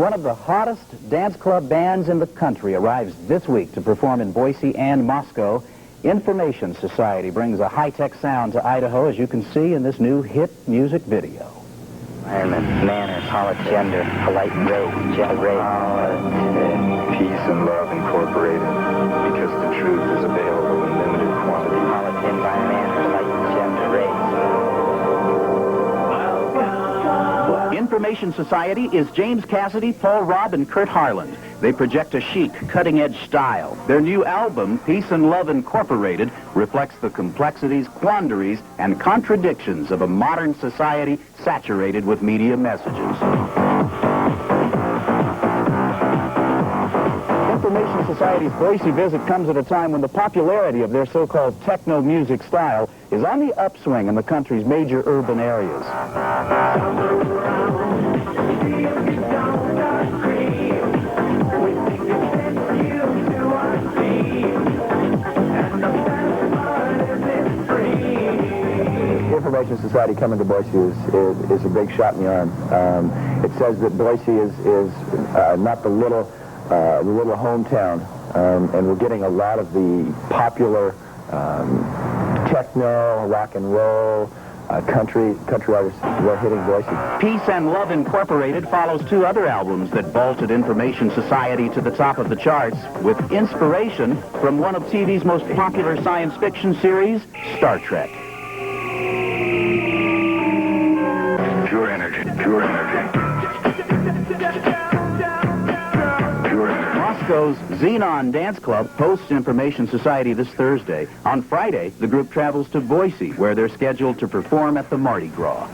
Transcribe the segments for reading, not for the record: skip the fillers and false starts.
One of the hottest dance club bands in the country arrives this week to perform in Boise and Moscow. Information Society brings a high-tech sound to Idaho, as you can see in this new hit music video. Environment, manners, politics, gender, polite race, Peace and Love Incorporated, because the truth is available in limited quantity. politics, environment, polite, gender, race. Information Society is James Cassidy, Paul Robb, and Kurt Harland. They project a chic, cutting-edge style. Their new album, Peace and Love Incorporated, reflects the complexities, quandaries, and contradictions of a modern society saturated with media messages. Information Society's Boise visit comes at a time when the popularity of their so-called techno music style is on the upswing in the country's major urban areas. Information Society coming to Boise is a big shot in the arm. It says that Boise is not the little hometown, and we're getting a lot of the popular techno, rock and roll, country artists who are hitting Boise. Peace and Love Incorporated follows two other albums that vaulted Information Society to the top of the charts, with inspiration from one of TV's most popular science fiction series, Star Trek. Pure energy, pure energy. Moscow's Xenon Dance Club hosts Information Society this Thursday. On Friday, the group travels to Boise, where they're scheduled to perform at the Mardi Gras.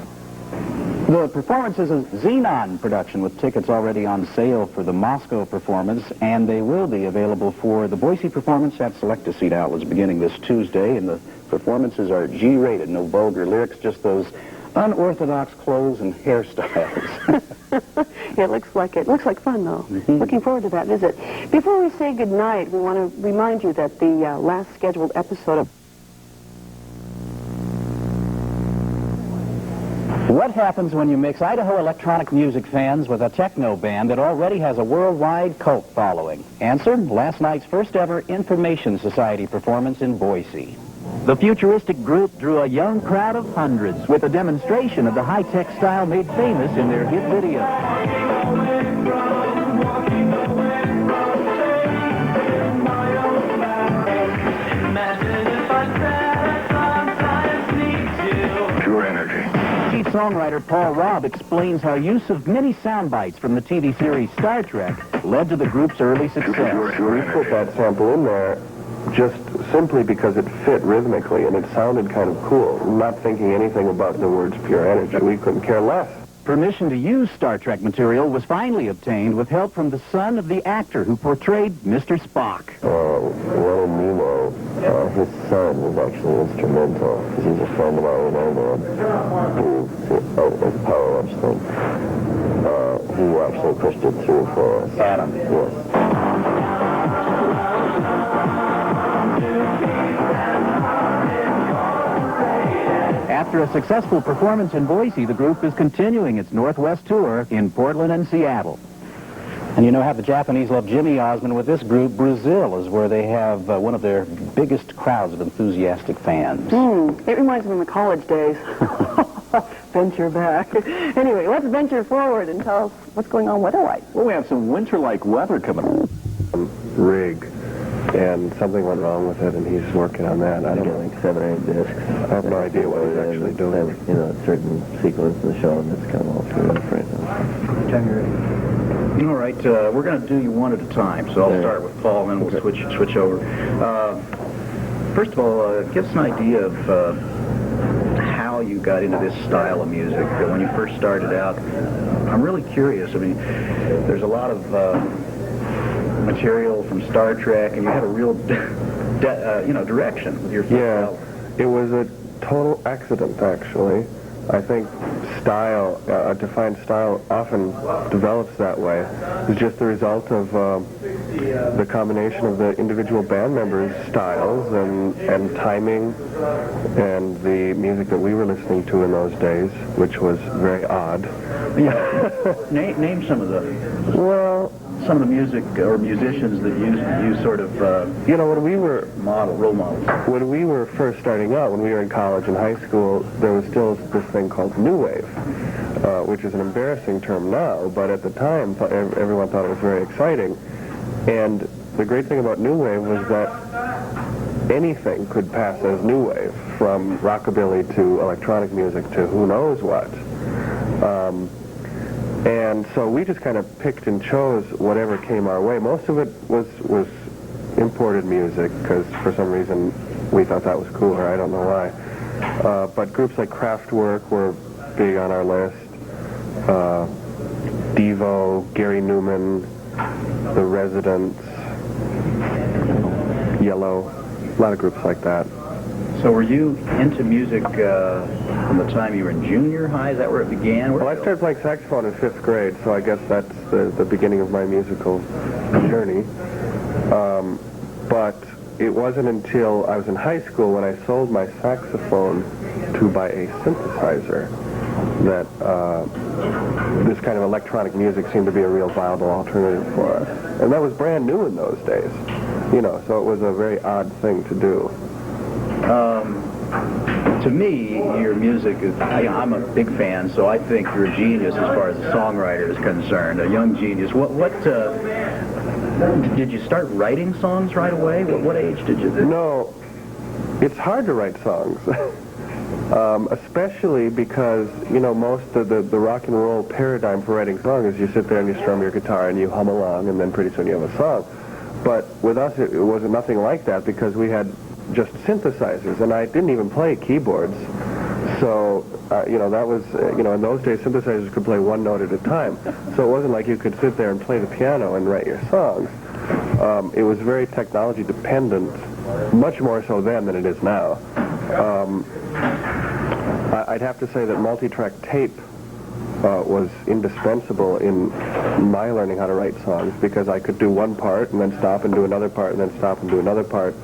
The performance is a Xenon production with tickets already on sale for the Moscow performance, and they will be available for the Boise performance at select-a-seat outlets beginning this Tuesday, and the performances are G-rated, no vulgar lyrics, just those unorthodox clothes and hairstyles. Yeah, it looks like it. Looks like fun, though. Looking forward to that visit. Before we say goodnight, we want to remind you that the last scheduled episode of What happens when you mix Idaho electronic music fans with a techno band that already has a worldwide cult following? Answer, last night's first ever Information Society performance in Boise. The futuristic group drew a young crowd of hundreds with a demonstration of the high-tech style made famous in their hit video. Pure energy. Chief songwriter Paul Robb explains how use of many sound bites from the TV series Star Trek led to the group's early success. We put that sample in there just simply because it fit rhythmically and it sounded kind of cool. Not thinking anything about the words pure energy. We couldn't care less. Permission to use Star Trek material was finally obtained with help from the son of the actor who portrayed Mr. Spock. Little Nemo, his son was actually instrumental because he's a friend of ours who is a power ups thing. He actually pushed it through for us. Adam. Yes. After a successful performance in Boise, the group is continuing its Northwest tour in Portland and Seattle. And you know how the Japanese love Jimmy Osmond. With this group, Brazil is where they have one of their biggest crowds of enthusiastic fans. It reminds me of my college days. Venture back. Anyway, let's venture forward and tell us what's going on weather-wise. Well, we have some winter-like weather coming up. Rig. And something went wrong with it, and he's working on that. I don't know. Like 7 or 8 discs. I have no idea what he's actually doing. You know, a certain sequence in the show, and it's kind of all screwed up right now. Time you're ready. All right, we're going to do you one at a time, so I'll start with Paul, and then we'll switch over. First of all, give us an idea of how you got into this style of music. When you first started out, I'm really curious. I mean, there's a lot of material from Star Trek, and you had a real, direction with your first album. It was a total accident, actually. I think style, defined style, often develops that way. It's just the result of the combination of the individual band members' styles and timing and the music that we were listening to in those days, which was very odd. Name some of the... Well, some of the music or musicians that you sort of when we were role models. When we were first starting out, when we were in college and high school, there was still this thing called new wave, which is an embarrassing term now, but at the time everyone thought it was very exciting. And the great thing about new wave was that anything could pass as new wave, from rockabilly to electronic music to who knows what. And so we just kind of picked and chose whatever came our way. Most of it was imported music, because for some reason we thought that was cooler. I don't know why. But groups like Kraftwerk were big on our list. Devo, Gary Newman, The Residents, Yellow, a lot of groups like that. So were you into music from the time you were in junior high? Is that where it began? Well, I started playing saxophone in 5th grade, so I guess that's the beginning of my musical journey. But it wasn't until I was in high school when I sold my saxophone to buy a synthesizer that this kind of electronic music seemed to be a real viable alternative for us. And that was brand new in those days, so it was a very odd thing to do. To me, your music is, I'm a big fan, so I think you're a genius as far as a songwriter is concerned, a young genius. What did you start writing songs right away? What age did you? No, it's hard to write songs, especially because, most of the rock and roll paradigm for writing songs is you sit there and you strum your guitar and you hum along, and then pretty soon you have a song. But with us, it was nothing like that, because we had just synthesizers, and I didn't even play keyboards. So, that was, in those days, synthesizers could play one note at a time. So it wasn't like you could sit there and play the piano and write your songs. It was very technology dependent, much more so then than it is now. I'd have to say that multi-track tape was indispensable in my learning how to write songs, because I could do one part and then stop and do another part and then stop and do another part.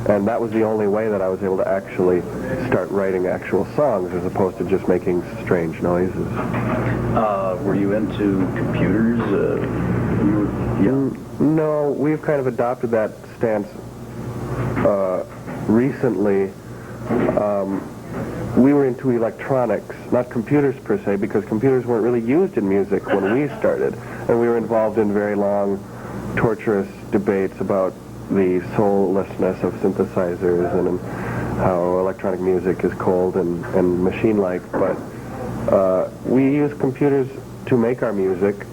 And that was the only way that I was able to actually start writing actual songs, as opposed to just making strange noises. Were you into computers? No, we've kind of adopted that stance recently. We were into electronics, not computers per se, because computers weren't really used in music when we started. And we were involved in very long, torturous debates about the soullessness of synthesizers and how electronic music is cold and machine-like. But we use computers to make our music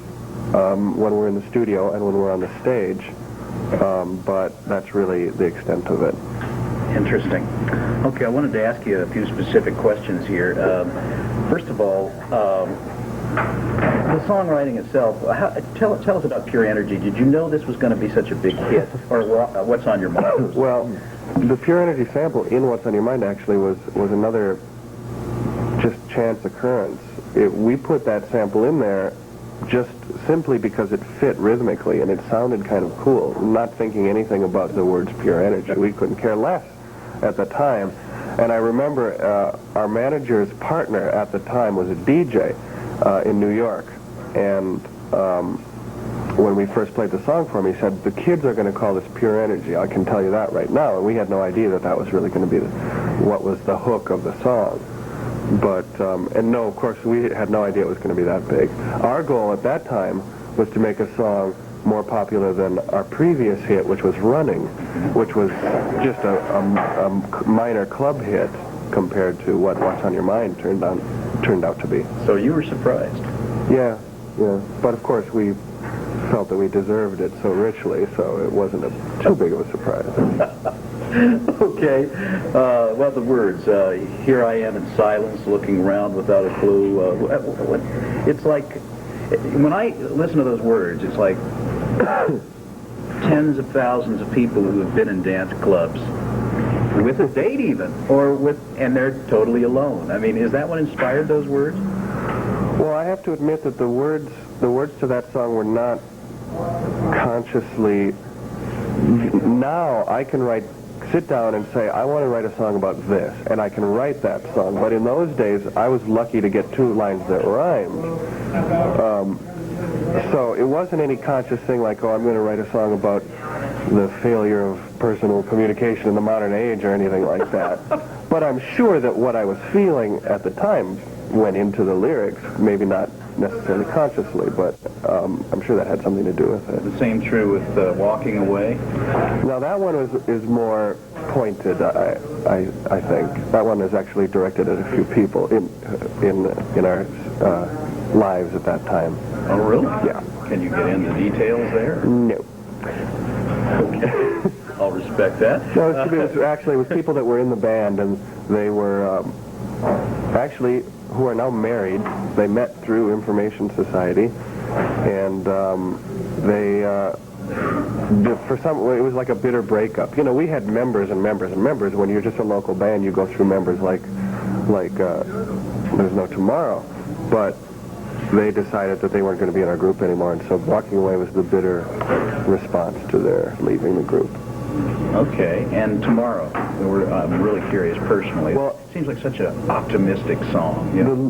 when we're in the studio and when we're on the stage. But that's really the extent of it. Interesting. Okay, I wanted to ask you a few specific questions here. First of all, the songwriting itself, tell us about Pure Energy. Did you know this was going to be such a big hit, or what's on your mind? Well, the Pure Energy sample in What's on Your Mind actually was another just chance occurrence. We put that sample in there just simply because it fit rhythmically and it sounded kind of cool, not thinking anything about the words Pure Energy. We couldn't care less at the time. And I remember our manager's partner at the time was a DJ in New York. And when we first played the song for him, he said, the kids are going to call this Pure Energy. I can tell you that right now. And we had no idea that was really going to be what was the hook of the song. But, and no, of course, we had no idea it was going to be that big. Our goal at that time was to make a song more popular than our previous hit, which was Running, which was just a minor club hit compared to what What's on Your Mind turned out to be. So you were surprised? Yeah. But of course, we felt that we deserved it so richly, so it wasn't too big of a surprise. Okay. Well, the words, here I am in silence, looking around without a clue. It's like, when I listen to those words, it's like tens of thousands of people who have been in dance clubs with a date even, and they're totally alone. I mean, is that what inspired those words? Well, I have to admit that the words to that song were not consciously. Now I can sit down and say, I want to write a song about this, and I can write that song. But in those days, I was lucky to get 2 lines that rhymed. So it wasn't any conscious thing like, oh, I'm going to write a song about the failure of personal communication in the modern age or anything like that. But I'm sure that what I was feeling at the time went into the lyrics, maybe not necessarily consciously, but I'm sure that had something to do with it. The same true with Walking Away? Now that one is more pointed, I think. That one is actually directed at a few people in our lives at that time. Oh, really? Yeah. Can you get into details there? No. Okay. I'll respect that. No, it was people that were in the band, and they were actually who are now married. They met through Information Society, and it was like a bitter breakup. You know, we had members and members and members. When you're just a local band, you go through members like there's no tomorrow. But they decided that they weren't going to be in our group anymore, and so Walking Away was the bitter response to their leaving the group. Okay, and Tomorrow, I'm really curious personally. Well, it seems like such an optimistic song. You know?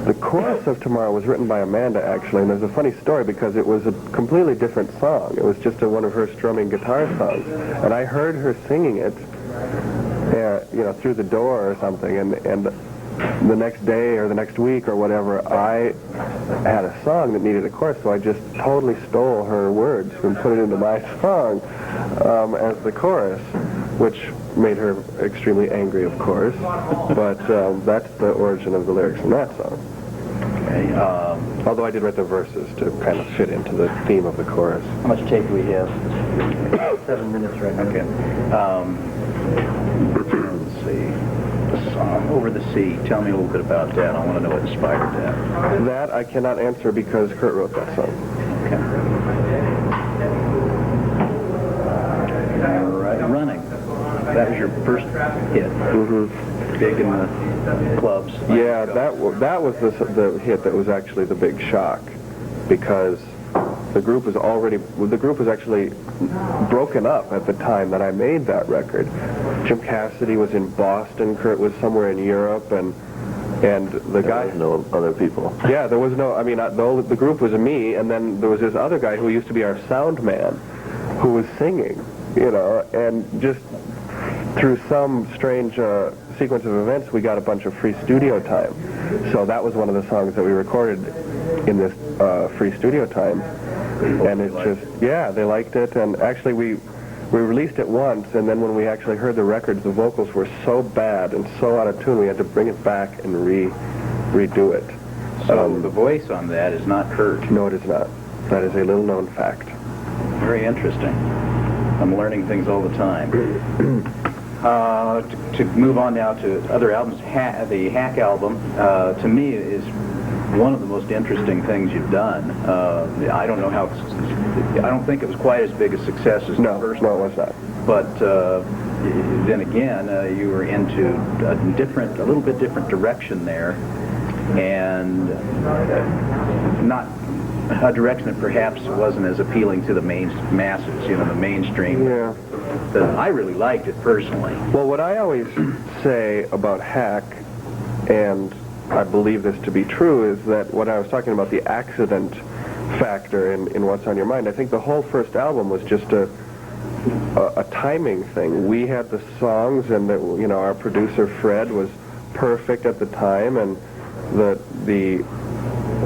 The chorus of Tomorrow was written by Amanda, actually, and there's a funny story because it was a completely different song. It was just one of her strumming guitar songs, and I heard her singing it, through the door or something, and the next day or the next week or whatever, I had a song that needed a chorus, so I just totally stole her words and put it into my song as the chorus, which made her extremely angry, of course. But that's the origin of the lyrics in that song. Okay. Although I did write the verses to kind of fit into the theme of the chorus. How much tape do we have? 7 minutes right now. Okay. Let's see. Over the Sea. Tell me a little bit about that. I want to know what inspired that. That I cannot answer because Kurt wrote that song. Okay. All right. Running. That was your first hit. Mm-hmm. Big in the clubs. Yeah, that was the hit that was actually the big shock, because the group was actually broken up at the time that I made that record. Jim Cassidy was in Boston, Kurt was somewhere in Europe, and the guy... There was no other people. Yeah, there was no... I mean, the group was me, and then there was this other guy who used to be our sound man, who was singing, and just through some strange sequence of events, we got a bunch of free studio time. So that was one of the songs that we recorded in this free studio time. And it's just, yeah, they liked it, and actually we released it once, and then when we actually heard the records, the vocals were so bad and so out of tune, we had to bring it back and redo it. So the voice on that is not Kurt? No, it is not. That is a little-known fact. Very interesting. I'm learning things all the time. To move on now to other albums, the Hack album, to me, is one of the most interesting things you've done. I don't know how. I don't think it was quite as big a success as the first one. No, it was not. But then again, you were into a little bit different direction there, and not a direction that perhaps wasn't as appealing to the masses, the mainstream. Yeah. I really liked it personally. Well, what I always say about Hack, and I believe this to be true, is that what I was talking about, the accident factor in What's on Your Mind, I think the whole first album was just a timing thing. We had the songs, and our producer Fred was perfect at the time, and the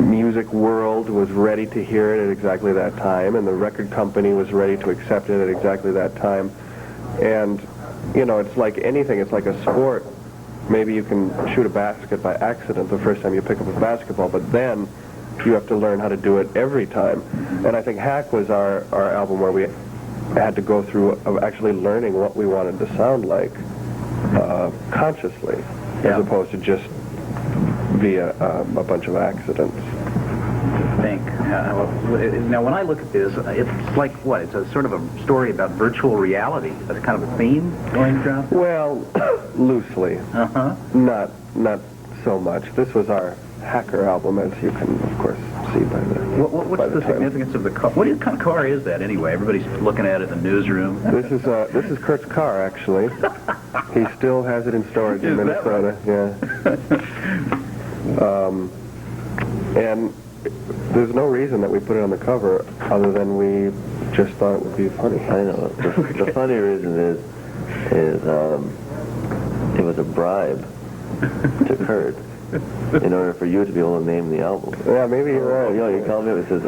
music world was ready to hear it at exactly that time, and the record company was ready to accept it at exactly that time. And it's like anything. It's like a sport. Maybe you can shoot a basket by accident the first time you pick up a basketball, but then you have to learn how to do it every time. And I think Hack was our album where we had to go through of actually learning what we wanted to sound like consciously, as opposed to just via a bunch of accidents. I think. Now, when I look at this, it's like what? It's a sort of a story about virtual reality. That's kind of a theme going throughout. Well, loosely. Uh-huh. Not so much. This was our hacker album, as you can, of course, see by the. What's the significance of the car? What kind of car is that anyway? Everybody's looking at it in the newsroom. This is Kurt's car, actually. He still has it in storage in Minnesota. Yeah. And there's no reason that we put it on the cover other than we just thought it would be funny. I know. The funny reason is it was a bribe to Kurt in order for you to be able to name the album. Yeah, maybe you're right. You know, he called me up and says,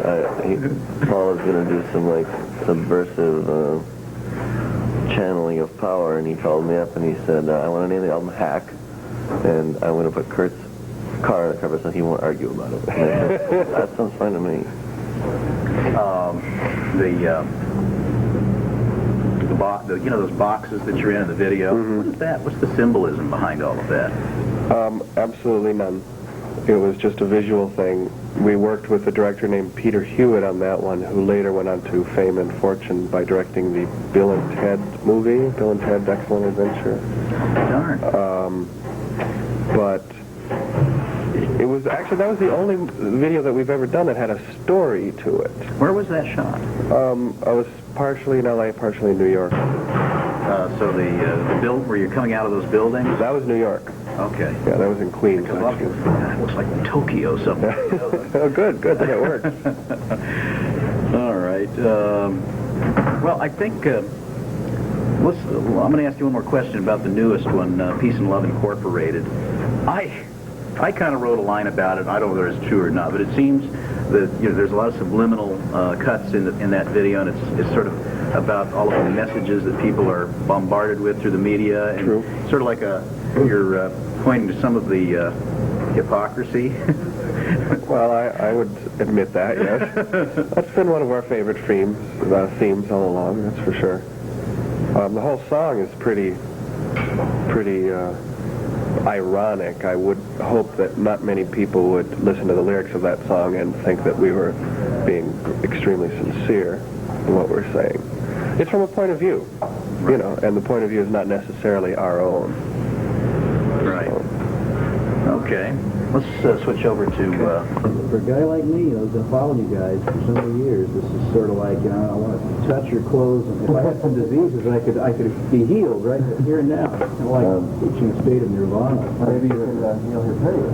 Paul is going to do some, like, subversive channeling of power, and he called me up and he said, I want to name the album Hack, and I want to put Kurt's car on the cover so he won't argue about it. That sounds fine to me. You know those boxes that you're in the video? Mm-hmm. What is that? What's the symbolism behind all of that? Absolutely none. It was just a visual thing. We worked with a director named Peter Hewitt on that one, who later went on to fame and fortune by directing the Bill and Ted movie, Bill and Ted's Excellent Adventure. Darn. But it was actually, that was the only video that we've ever done that had a story to it. Where was that shot? I was partially in L.A., partially in New York. So the build where you're coming out of those buildings? That was New York. Okay. Yeah, that was in Queens. It looks like Tokyo or something. Oh, good, then it worked. All right. Well, I think I'm going to ask you one more question about the newest one, Peace and Love Incorporated. I kind of wrote a line about it. I don't know whether it's true or not, but it seems that there's a lot of subliminal cuts in that video, and it's sort of about all of the messages that people are bombarded with through the media, and True. Sort of like you're pointing to some of the hypocrisy. Well, I would admit that, yes. That's been one of our favorite themes all along, that's for sure. The whole song is pretty ironic. I would hope that not many people would listen to the lyrics of that song and think that we were being extremely sincere in what we're saying. It's from a point of view, and the point of view is not necessarily our own. Right. Okay. Let's switch over to... For a guy like me, who's been following you guys for so many years, this is sort of like, I want to touch your clothes, and if I had some diseases, I could be healed right here and now. Kind of like reaching a state of nirvana. Maybe you can heal his hair.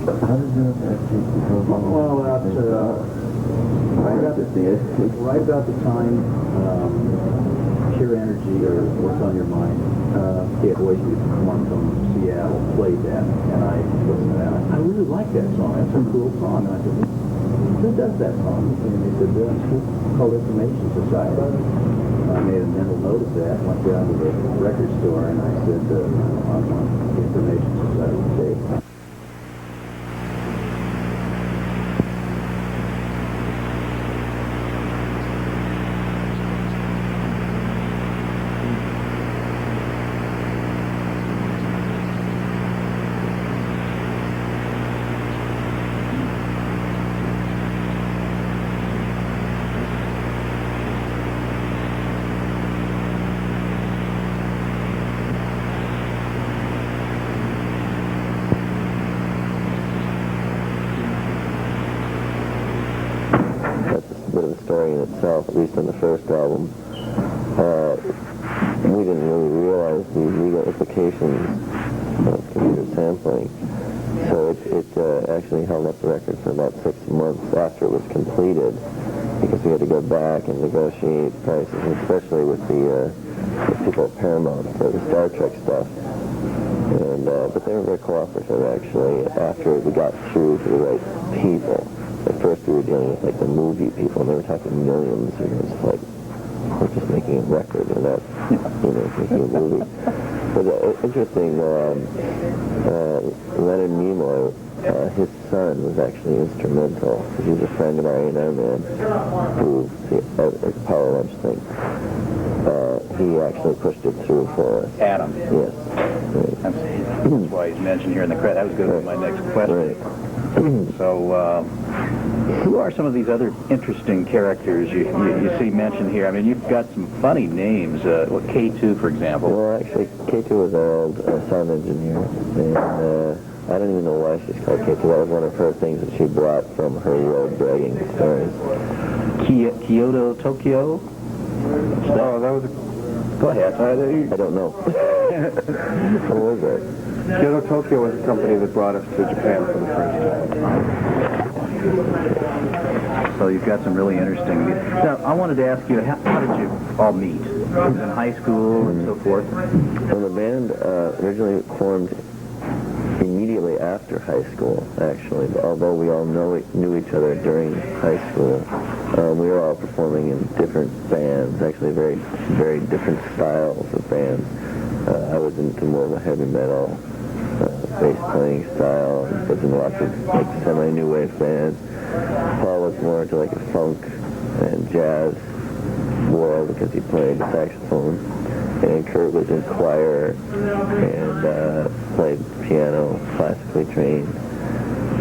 How does that Well, right about the time Pure Energy or What's on Your Mind, Kid Boise one from Seattle played that, and I listened to that. I really like that song. That's a cool song. And I said, who does that song? And they said, the school called Information Society. I made a mental note of that, went down to the record store, and I said, I'm on the Information Society tape. Story in itself, at least on the first album. We didn't really realize the legal implications of computer sampling. So it actually held up the record for about 6 months after it was completed, because we had to go back and negotiate prices, especially with the people at Paramount for the Star Trek stuff. And but they were very cooperative, actually, after we got through to the right people. At first we were dealing with, like, the movie people, and they were talking millions, and it was like, we're just making a record, and not, making a movie. But interesting, Leonard Nimoy, his son was actually instrumental, because he was a friend of our A&R man, who, the Power Lunch thing, he actually pushed it through for us. Adam. Yes. That's why he's mentioned here in the credit. That was going to be my next question. Right. So, who are some of these other interesting characters you see mentioned here? I mean, you've got some funny names. K2, for example. Well, actually, K2 was our old sound engineer, and I don't even know why she's called K2. That was one of her things that she brought from her road bragging stories. Kyoto, Tokyo? Oh, that was a... Go ahead. I don't know. What was it? Kyoto Tokyo was a company that brought us to Japan for the first time. So you've got some really interesting... Now, I wanted to ask you, how did you all meet? In high school and so forth? Well, the band originally formed immediately after high school, actually. Although we all knew each other during high school, we were all performing in different bands, actually very, very different styles of bands. I was into more of a heavy metal, bass playing style, was in lots of like semi-new wave bands. Paul was more into like a funk and jazz world because he played the saxophone, and Kurt was in choir and played piano, classically trained.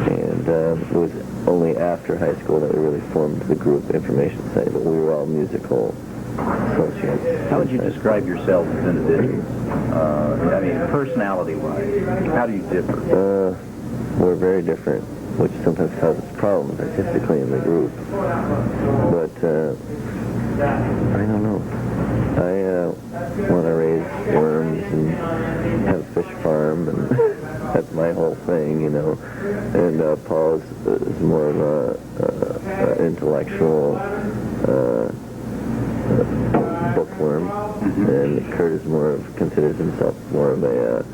And it was only after high school that we really formed the group Information Society, but we were all musical associates. How would you describe yourselves as individuals? I mean, personality-wise, how do you differ? We're very different, which sometimes causes problems artistically in the group. But I don't know. I want to raise worms and have a fish farm, and that's my whole thing, you know. And Paul is more of a intellectual bookworm, and Kurt is considers himself more of a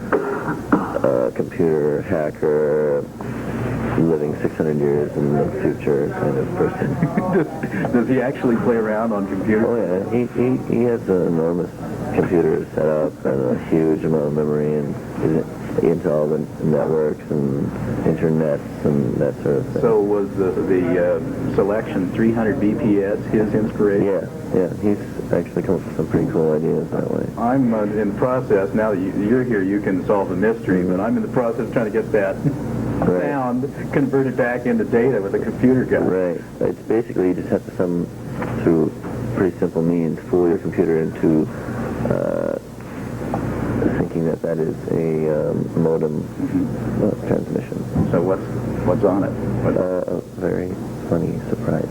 computer hacker, living 600 years in the future kind of person. Does he actually play around on computers? Oh yeah, he has an enormous computer set up and a huge amount of memory, and he's into all the networks and internets and that sort of thing. So was the selection 300 BPS his inspiration? Yeah, he's actually come up with some pretty cool ideas that way. I'm in the process, now that you're here, you can solve the mystery, but I'm in the process of trying to get that sound converted back into data with a computer guy. Right. It's basically you just have to through pretty simple means, fool your computer into thinking that is a modem transmission. So what's on it? A very funny surprise.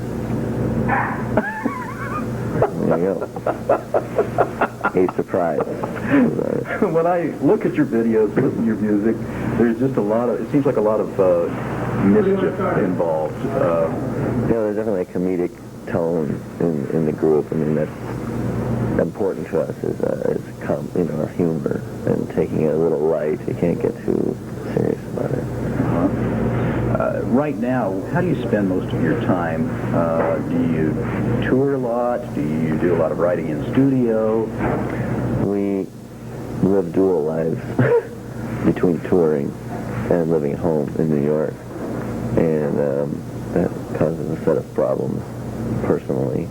There you go. A surprise. When I look at your videos, listen to your music, there's just it seems like a lot of mischief involved. Yeah, there's definitely a comedic tone in the group. I mean, that's important to us is our humor and taking it a little light. You can't get too serious about it. Right now, how do you spend most of your time? Do you tour a lot? Do you do a lot of writing in studio? We live dual lives between touring and living at home in New York, and that causes a set of problems personally.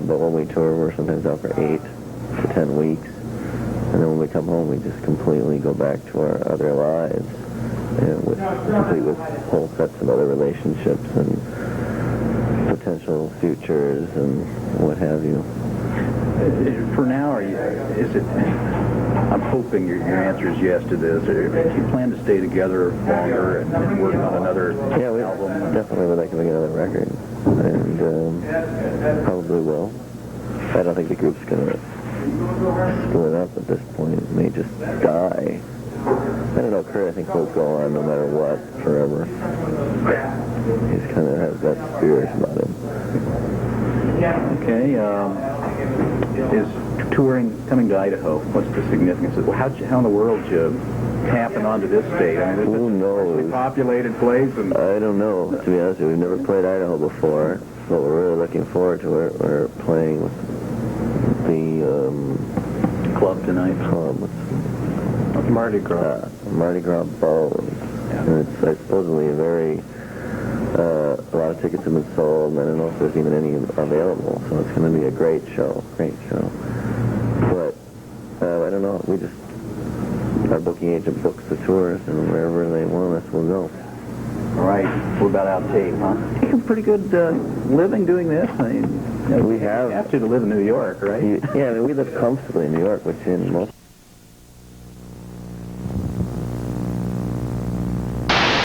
But when we tour, we're sometimes out for 8 to 10 weeks, and then when we come home, we just completely go back to our other lives, and complete with whole sets of other relationships and potential futures and what have you. For now, I'm hoping your answer is yes to this. Do you plan to stay together longer and work on another album? We definitely would like to make another record, and probably will. I don't think the group's going to split up at this point. It may just die. I don't know, Kurt, I think he'll go on no matter what, forever. He's kind of has that spirit about him. Okay, is touring coming to Idaho? What's the significance of how in the world did you happen onto this state? I mean, who knows? A populated place? And I don't know, to be honest with you. We've never played Idaho before, but we're really looking forward to it. We're playing with the club tonight. Mardi Gras. Mardi Gras Ball. And it's supposedly a lot of tickets have been sold, and I don't know if there's even any available, so it's going to be a great show. But, I don't know, we just our booking agent books the tours, and wherever they want us, we'll go. All right. What about out tape, huh? Making pretty good living doing this. I mean, we have to live in New York, right? Yeah, I mean, we live comfortably in New York, which in most